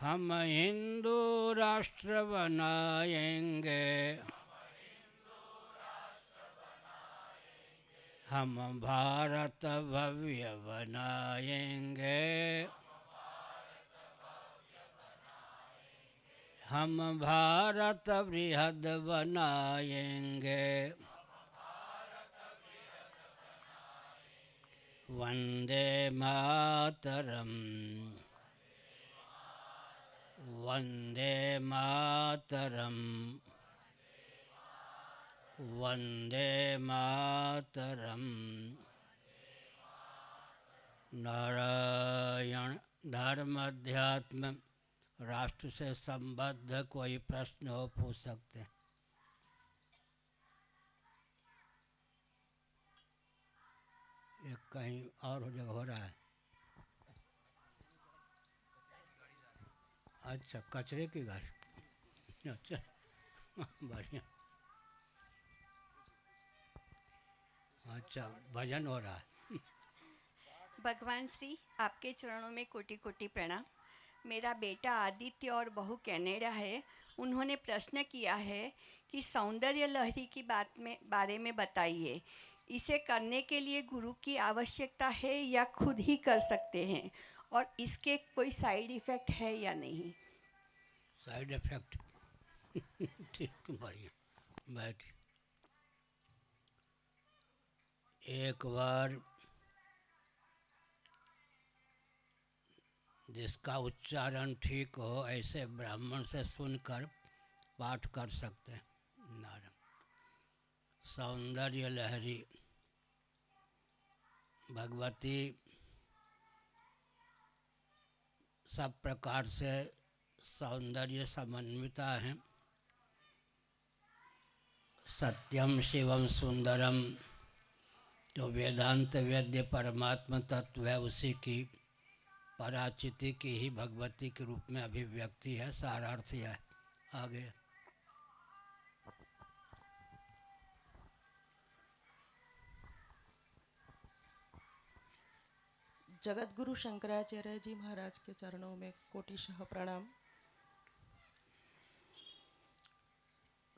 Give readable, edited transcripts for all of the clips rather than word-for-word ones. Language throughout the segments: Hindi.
हम हिंदू राष्ट्र बनाएंगे, हम भारत भव्य बनाएंगे, हम भारत बृहद बनाएंगे। वंदे मातरम, वंदे मातरम, वंदे मातरम। नारायण। धर्म अध्यात्म राष्ट्र से संबद्ध कोई प्रश्न हो पूछ सकते हैं। ये कहीं और जगह हो रहा है। अच्छा, कचरे की गाड़ी। अच्छा, बढ़िया। अच्छा, भजन हो रहा है। भगवान श्री, आपके चरणों में कोटि कोटि प्रणाम। मेरा बेटा आदित्य और बहू कनाडा है। उन्होंने प्रश्न किया है कि सौंदर्य लहरी की बारे में बताइए। इसे करने के लिए गुरु की आवश्यकता है या खुद ही कर सकते हैं, और इसके कोई साइड इफ़ेक्ट है या नहीं? Side effect? ठीक, बढ़िया। बैठ। एक बार जिसका उच्चारण ठीक हो ऐसे ब्राह्मण से सुनकर पाठ कर सकते हैं। नारायण। सौंदर्य लहरी भगवती सब प्रकार से सौंदर्य समन्विता हैं। सत्यम शिवम सुंदरम जो वेदांत वेद्य परमात्मा तत्व है, उसी की पराचिति की ही भगवती के रूप में अभिव्यक्ति है। सारार्थ यह है। आगे। जगतगुरु शंकराचार्य जी महाराज के चरणों में कोटिशः प्रणाम।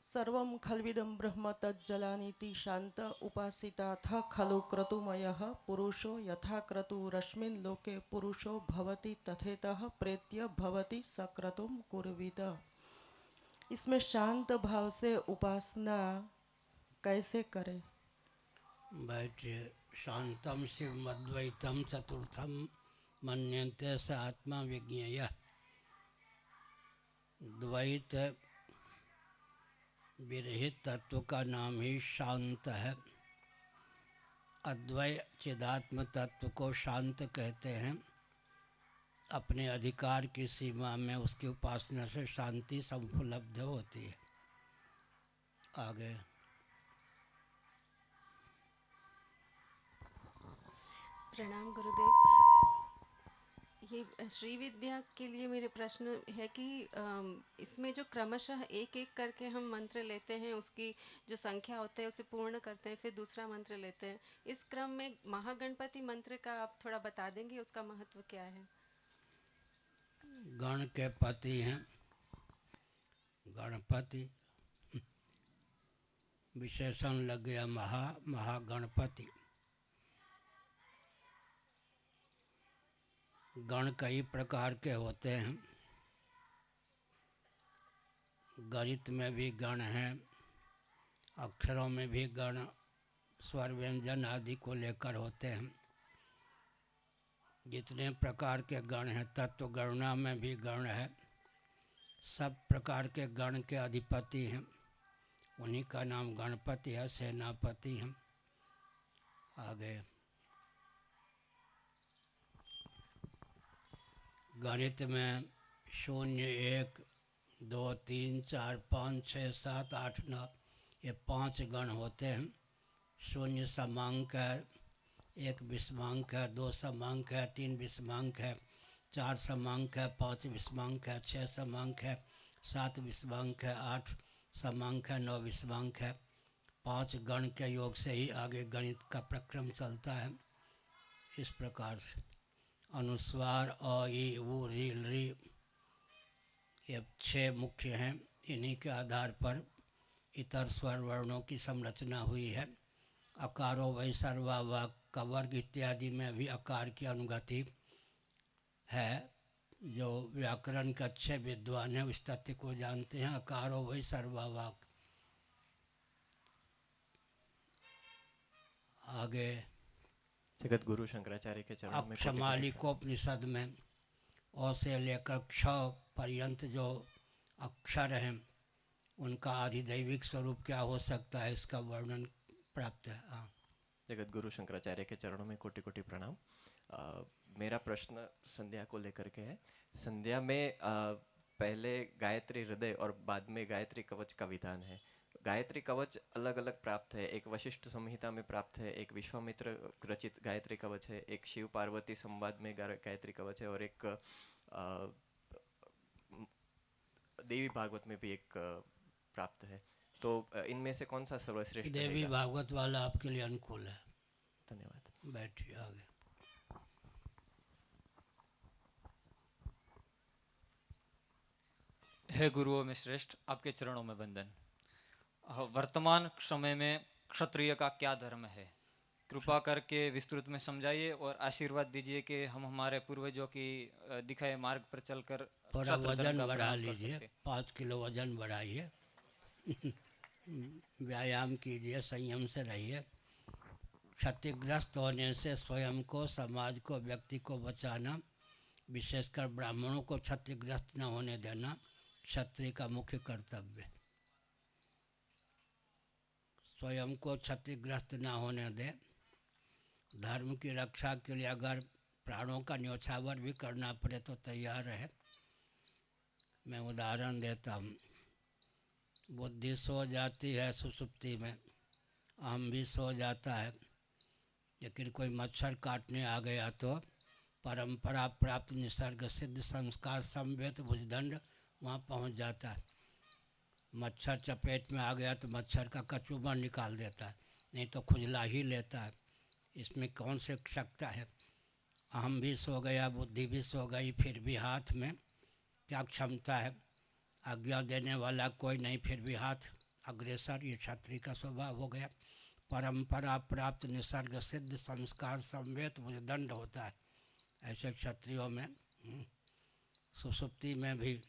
सर्वं खल्विदं ब्रह्म तज्जलानीति शांत उपासिताथ खलु क्रतुमयः पुरुषो यथा क्रतुरस्मिन् लोके पुरुषो भवति तथेतः प्रेत्य भवति सक्रतुं कुर्वीत। इसमें शांत भाव से उपासना कैसे करें? बैठिए। शांतम शिवमद्वैतम चतुर्थम मन्यन्ते स आत्मा विज्ञेय। द्वैत विरहित तत्व का नाम ही शांत है। अद्वय चिदात्म तत्व को शांत कहते हैं। अपने अधिकार की सीमा में उसकी उपासना से शांति संपलब्ध होती है। आगे। प्रणाम गुरुदेव। ये श्री विद्या के लिए मेरे प्रश्न है कि इसमें जो क्रमशः एक एक करके हम मंत्र लेते हैं, उसकी जो संख्या होते है उसे पूर्ण करते हैं, फिर दूसरा मंत्र लेते हैं। इस क्रम में महागणपति मंत्र का आप थोड़ा बता देंगे, उसका महत्व क्या है? गण के पति हैं गणपति। विशेषण लग गया महागणपति। गण कई प्रकार के होते हैं। गणित में भी गण हैं, अक्षरों में भी गण, स्वर व्यंजन आदि को लेकर होते हैं। जितने प्रकार के गण हैं, तत्व गणना में भी गण है। सब प्रकार के गण के अधिपति हैं, उन्हीं का नाम गणपति है, सेनापति हैं। आगे। गणित में 0, 1, 2, 3, 4, 5, 6, 7, 8, 9 ये 5 गण होते हैं। 0 समांक है, 1 विषमांक है, 2 समांक है, 3 विषमांक है, 4 समांक है, 5 विषमांक है, 6 समांक है, 7 विषमांक है, 8 समांक है, 9 विषमांक है। 5 गण के योग से ही आगे गणित का प्रक्रम चलता है। इस प्रकार से अनुस्वार अ, ई, उ, री, री ये 6 मुख्य हैं। इन्हीं के आधार पर इतर स्वर वर्णों की संरचना हुई है। अकारो वै सर्वा व कवर्ग इत्यादि में भी अकार की अनुगति है। जो व्याकरण के अच्छे विद्वान हैं उस तथ्य को जानते हैं। अकारो वै सर्वा व। आगे जगत गुरु शंकराचार्य के चरणों में कोटि कोटि अक्षमालिकोपनिषद में अ से लेकर क्ष पर्यंत जो अक्षर हैं उनका आधिदैविक स्वरूप क्या हो सकता है, इसका वर्णन प्राप्त है। हाँ। जगत गुरु शंकराचार्य के चरणों में कोटि कोटि प्रणाम। मेरा प्रश्न संध्या को लेकर के है। संध्या में पहले गायत्री हृदय और बाद में गायत्री कवच का विधान है। गायत्री कवच अलग अलग प्राप्त है। एक वशिष्ठ संहिता में प्राप्त है, एक विश्वामित्र रचित गायत्री कवच है, एक शिव पार्वती संवाद में गायत्री कवच है, और एक देवी भागवत में भी एक प्राप्त है। तो इनमें से कौन सा सर्वश्रेष्ठ देवी रहेगा? भागवत वाला आपके लिए अनुकूल है। धन्यवाद। बैठिए आगे। हे गुरुओं में श्रेष्ठ, आपके चरणों में वंदन। वर्तमान समय में क्षत्रिय का क्या धर्म है, कृपा करके विस्तृत में समझाइए और आशीर्वाद दीजिए कि हम हमारे पूर्वजों की दिखाए मार्ग पर चलकर थोड़ा क्षत्र धर्म वजन का बढ़ा प्रणाम कर लीजिए, सकें। 5 किलो वजन बढ़ाइए। व्यायाम कीजिए, संयम से रहिए। क्षतिग्रस्त होने से स्वयं को, समाज को, व्यक्ति को बचाना, विशेषकर ब्राह्मणों को क्षतिग्रस्त न होने देना क्षत्रिय का मुख्य कर्तव्य। स्वयं को क्षतिग्रस्त न होने दे। धर्म की रक्षा के लिए अगर प्राणों का न्योछावर भी करना पड़े तो तैयार है। मैं उदाहरण देता हूँ। बुद्धि सो जाती है सुसुप्ति में, अहम भी सो जाता है, लेकिन कोई मच्छर काटने आ गया तो परंपरा प्राप्त निसर्ग सिद्ध संस्कार संवेद भुजदंड वहाँ पहुँच जाता है। मच्छर चपेट में आ गया तो मच्छर का कचूमर निकाल देता है, नहीं तो खुजला ही लेता है। इसमें कौन से शक्ता है? अहम भी सो गया, बुद्धि भी सो गई, फिर भी हाथ में क्या क्षमता है? आज्ञा देने वाला कोई नहीं, फिर भी हाथ अग्रेसर। ये क्षत्रिय का स्वभाव हो गया। परंपरा प्राप्त निसर्ग सिद्ध संस्कार संवेद भुजदंड होता है। ऐसे क्षत्रियों में सुसुप्ति में भी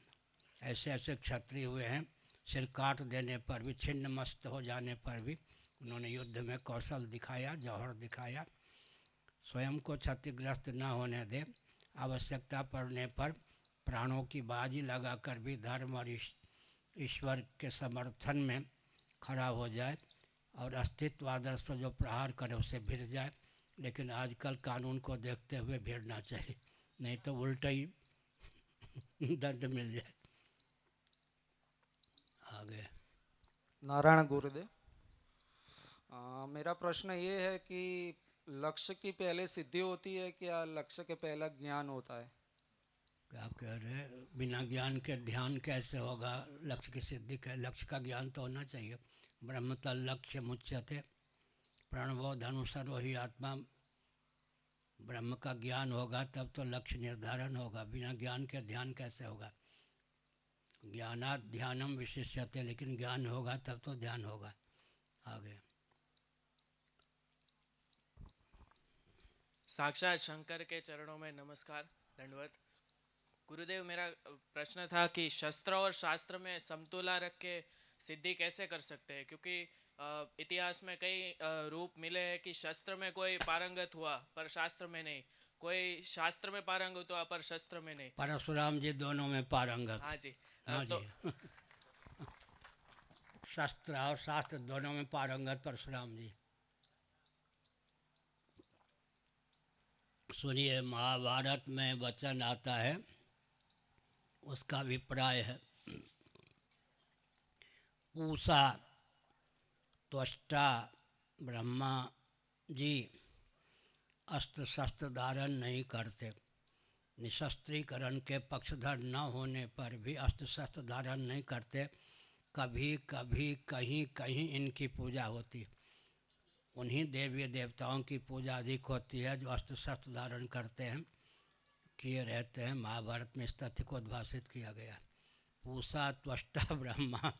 ऐसे ऐसे क्षत्रिय हुए हैं, सिर काट देने पर भी, छिन्न मस्त हो जाने पर भी उन्होंने युद्ध में कौशल दिखाया, जौहर दिखाया। स्वयं को क्षतिग्रस्त न होने दे। आवश्यकता पड़ने पर प्राणों की बाजी लगाकर भी धर्म और ईश्वर के समर्थन में खड़ा हो जाए और अस्तित्व आदर्श पर जो प्रहार करे उसे भिड़ जाए। लेकिन आजकल कानून को देखते हुए भिड़ना चाहिए, नहीं तो उल्टा ही दर्द मिल जाए। आगे। नारायण गुरुदेव। मेरा प्रश्न ये है कि लक्ष्य की पहले सिद्धि होती है क्या लक्ष्य के पहले ज्ञान होता है? क्या कह रहे हैं? बिना ज्ञान के ध्यान कैसे होगा? लक्ष्य की सिद्धि का लक्ष्य का ज्ञान तो होना चाहिए। ब्रह्मत लक्ष्य मुच्यते प्रणवो धनुषरो ही आत्मा। ब्रह्म का ज्ञान होगा तब तो लक्ष्य निर्धारण होगा। बिना ज्ञान के ध्यान कैसे होगा? ज्ञानात् ध्यानम विशिष्यते, लेकिन ज्ञान होगा तब तो ध्यान होगा। आगे। साक्षात शंकर के चरणों में नमस्कार, दंडवत। गुरुदेव, मेरा प्रश्न था कि शस्त्र और शास्त्र में समतुला रख के सिद्धि कैसे कर सकते हैं? क्योंकि इतिहास में कई रूप मिले हैं कि शस्त्र में कोई पारंगत हुआ पर शास्त्र में नहीं, कोई शास्त्र में पारंगत हुआ पर शस्त्र में नहीं। परशुराम जी दोनों में पारंगत। हाँ जी। हाँ तो जी। शस्त्र और शास्त्र दोनों में पारंगत परशुराम जी। सुनिए, महाभारत में वचन आता है, उसका अभिप्राय है, पूषा त्वष्टा ब्रह्मा जी अस्त्र शस्त्र धारण नहीं करते। निशस्त्रीकरण के पक्षधर न होने पर भी अस्त्र शस्त्र धारण नहीं करते। कभी कभी कहीं कहीं इनकी पूजा होती। उन्हीं देवी देवताओं की पूजा अधिक होती है जो अस्त्र शस्त्र धारण करते हैं, किए रहते हैं। महाभारत में इस तथ्य को उद्भाषित किया गया। पूषा त्वष्टा ब्रह्मा